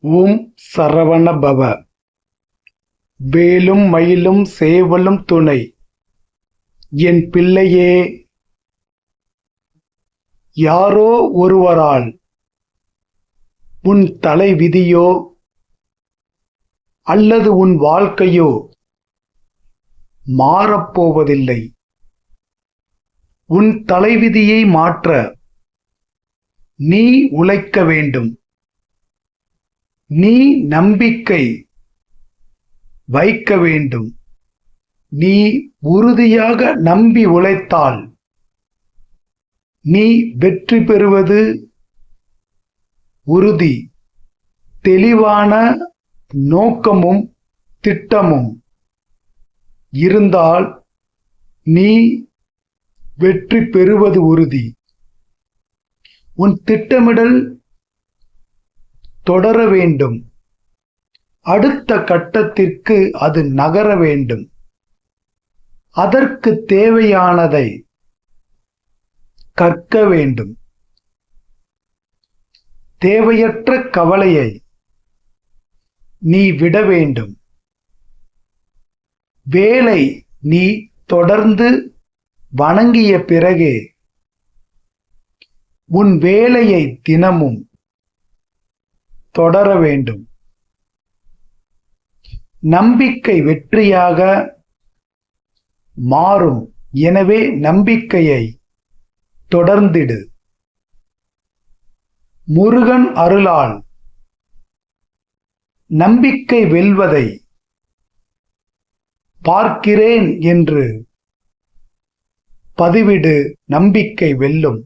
ஓம் சரவண பவ. வேலும் மயிலும் சேவலும் துணை. என் பிள்ளையே, யாரோ ஒருவரால் உன் தலைவிதியோ அல்லது உன் வாழ்க்கையோ மாறப்போவதில்லை. உன் தலைவிதியை மாற்ற நீ உழைக்க வேண்டும். நீ நம்பிக்கை வைக்க வேண்டும். நீ உறுதியாக நம்பி உழைத்தால் நீ வெற்றி பெறுவது உறுதி. தெளிவான நோக்கமும் திட்டமும் இருந்தால் நீ வெற்றி பெறுவது உறுதி. உன் திட்டமிடல் தொடர வேண்டும். அடுத்த கட்டத்திற்கு அது நகர வேண்டும். அதற்கு தேவையானதை கற்க வேண்டும். தேவையற்ற கவலையை நீ விட வேண்டும். வேலை நீ தொடர்ந்து வணங்கிய பிறகே உன் வேலையை தினமும் தொடர வேண்டும். நம்பிக்கை வெற்றியாக மாறும். எனவே நம்பிக்கையை தொடர்ந்திடு. முருகன் அருளால் நம்பிக்கை வெல்வதை பார்க்கிறேன் என்று பதிவிடு. நம்பிக்கை வெல்லும்.